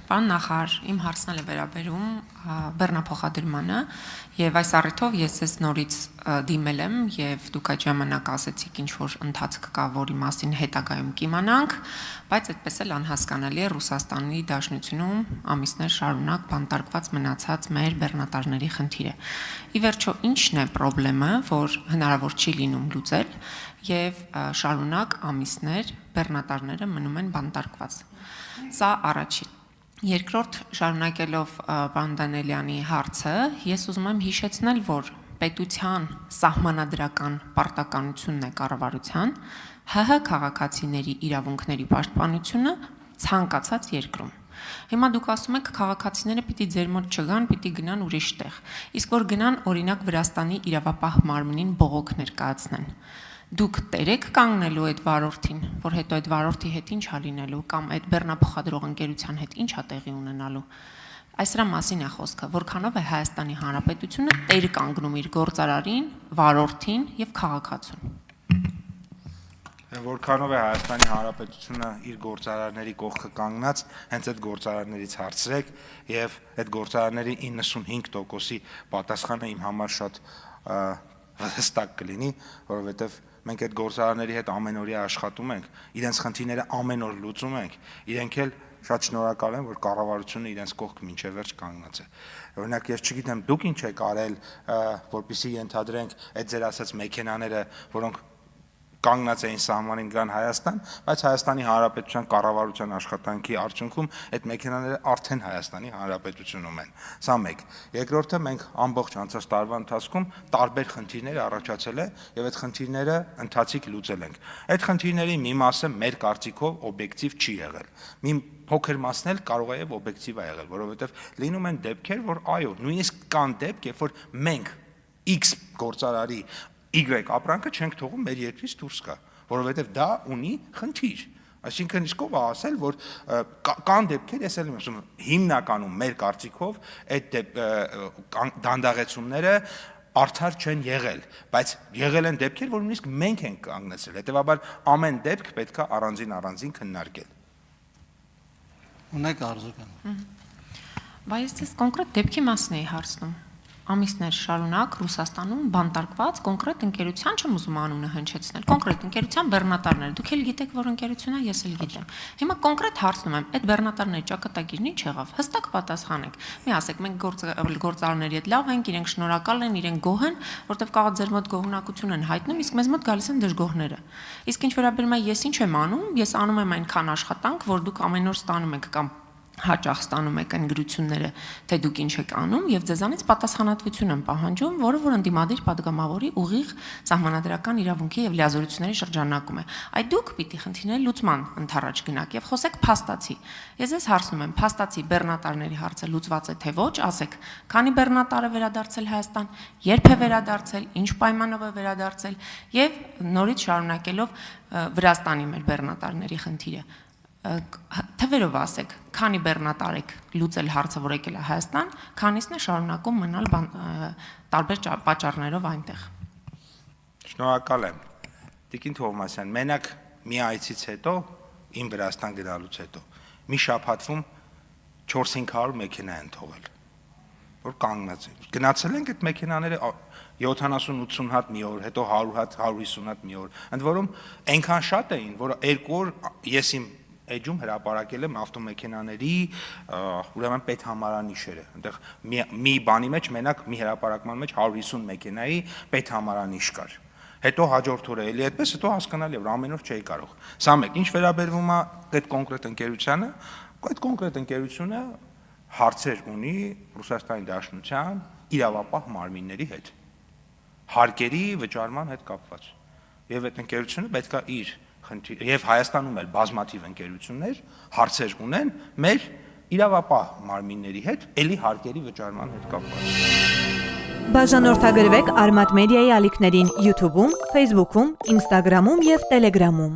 Պարոն նախարար, իմ հարցն է վերաբերում բեռնափոխադրմանը եւ այս առիթով ես ձեզ նորից դիմել եմ եւ դուք այդ ժամանակ ասացիք ինչ որ ընթացք կա, որի մասին հետագայում կիմանանք, բայց այդպես էլ անհասկանալի է Ռուսաստանի Դաշնությունում ամիսներ շարունակ բանտարկված մնացած մեր բեռնատարների խնդիրը։ Ի վերջո, ինչն է խնդրեմը, որ հնարավոր չի լինում լուծել եւ շարունակ ամիսներ բեռնատարները մնում են բանտարկված։ Սա առաջին։ Երկրորդ, շարունակելով պարոն Դանիելյանի հարցը, ես ուզում եմ հիշեցնել, որ պետության սահմանադրական պարտականությունն է կառավարության ՀՀ քաղաքացիների իրավունքների պաշտպանությունը ցանկացած երկրում։ Հիմա դուք ասում եք քաղաքացիները պիտի ձեր մոտ չգան, պիտի գնան ուրիշ տեղ։ Իսկ որ գնան օրինակ Վրաստանի իրավապահ մարմնին բողոք ներկայացնեն։ Դուք տեր եք կանգնելու այդ վարորդին, որ հետո այդ վարորդի հետ ինչ ա լինելու կամ այդ բեռնափոխադրող ընկերության հետ ինչ ա տեղի ունենալու։ Այս դրա մասին է խոսքը, որքանով է Հայաստանի Հանրապետությունը տեր կանգնում իր գործարարին, վարորդին եւ քաղաքացուն։ Որքանով է Հայաստանի Հանրապետությունը իր գործարարների կողքը կանգնած, հենց այդ գործարարներից հարցրեք եւ այդ գործարարների 95%-ի պատասխանը իմ համար շատ հստակ կլինի, որովհետեւ մենք այդ գործարարների հետ ամենօրյա աշխատում ենք, իրենց խնդիրները ամեն օր լուծում ենք, իրենք էլ շատ շնորհակալ են, որ կառավարությունը իրենց կողք մինչև վերջ կանգնած է։ Օրինակ ես չգիտեմ դուք ինչ եք արել, որպեսզի ենթադրենք այդ ձեր ասած մեքենաները, որոնք կանգնած էին սահմանին գան Հայաստան, բայց Հայաստանի Հանրապետության կառավարության աշխատանքի արդյունքում այդ մեքենաները արդեն Հայաստանի Հանրապետությունում են։ Սա մեկ։ Երկրորդը մենք ամբողջ անցած տարվա ընթացքում տարբեր խնդիրներ առաջացել է եւ այդ խնդիրները ընթացիկ լուծել ենք։ Այդ խնդիրների մի մասը մեր կարծիքով օբյեկտիվ չի եղել։ Մի փոքր մասն էլ կարող է եւ օբյեկտիվ է եղել, որովհետեւ լինում են դեպքեր, որ այո, նույնիսկ կան դեպք, երբ որ մենք X գործարարի Y ապրանքը չենք թողում մեր երկրից դուրս գա, որովհետև դա ունի խնդիր։ Այսինքն իսկ ով է ասել, որ կան դեպքեր, ես էլ եմ ասում, հիմնականում մեր կարծիքով այդ դանդաղեցումները արդար չեն եղել, բայց եղել են դեպքեր, որ նույնիսկ մենք ենք կանգնեցրել, հետևաբար ամեն դեպք պետք է առանձին քննարկել։ Ունեք արձագանք։ Բայց ես ձեզ կոնկրետ դեպքի մասն էի հարցնում։ Ամիսներ շարունակ Ռուսաստանում բանտարկված կոնկրետ ընկերության չեմ ուզում անունը հնչեցնել, կոնկրետ ընկերության բեռնատարներ, դուք էլ գիտեք, որ ընկերությունն է, ես էլ գիտեմ։ Հիմա կոնկրետ հարցնում եմ, այդ բեռնատարների ճակատագիրն ինչ եղավ։ Հստակ պատասխանեք։ Մի ասեք, մենք գործարարների հետ լավ ենք, իրենք շնորհակալ են, իրենք գոհ են, որտեվ կարող ձեր մոտ գոհունակություն են հայտնում, իսկ մեզ մոտ գալիս են դժգոհները։ Իսկ ինչ վերաբերում է ես ինչ եմ անում, ես անում եմ այնքան աշխատանք, որ դուք ամեն օր ստանում եք կամ հաճախ ստանում եք այն գրությունները, թե դուք ինչ եք անում եւ ձեզանից պատասխանատվություն եմ պահանջում, որը որ ընդդիմադիր падգամավորի ուղիղ սահմանադրական իրավունքի եւ լիազորությունների շրջանակում է։ Այդ դուք պիտի խնդիրների լուծման ընթառաջ գնաք եւ խոսեք փաստացի։ Ես ձեզ հարցնում եմ, փաստացի բեռնատարների հարցը լուծված է թե ոչ, ասեք, քանի բեռնատար է վերադարձել Հայաստան, երբ է վերադարձել, ինչ պայմանով է վերադարձել եւ նորից շարունակելով Վրաստանի մեր բեռնատարների խնդիրը թվերով ասեք, քանի բեռնատար եք լուծել հարցը, որ եկել է Հայաստան, քանիսն է շարունակում մնալ տարբեր պատճառներով այնտեղ։ Շնորհակալ եմ։ Տիկին Թովմասյան, մենակ մի այցից հետո, իմ Վրաստան գնալուց հետո, մի շաբաթվում 400-500 մեքենա են թողել, որ կանգնած են։ Գնացել ենք այդ մեքենաները 70-80 հատ մի օր, հետո 100 հատ, 150 հատ մի օր։ Ընդ որում այնքան շատ էին, որ 2 օր ես իմ էջում հրապարակել եմ ավտոմեքենաների ուրեմն պետհամարանիշերը։ Այնտեղ մի բանի մեջ մենակ մի հրապարակման մեջ 150 մեքենայի պետհամարանիշ կար։ Հետո հաջորդ օրը էլի այդպես, հետո հասկանալի է, որ ամեն օր չէի կարող։ Սա մեկ, ինչ վերաբերվում է այդ կոնկրետ ընկերությանը, այդ կոնկրետ ընկերությունը հարցեր ունի Ռուսաստանի Դաշնության իրավապահ մարմինների հետ, հարկերի վճարման հետ կապված։ Եվ այդ ընկերությունը պետք է իր եւ Հայաստանում էլ բազմաթիվ ընկերություններ հարցեր ունեն մեր իրավապահ մարմինների հետ, ելի հարկերի վճարման հետ կապված։ Բաժանորդագրվեք Արմատ մեդիայի ալիքներին YouTube-ում, Facebook-ում, Instagram-ում եւ Telegram-ում։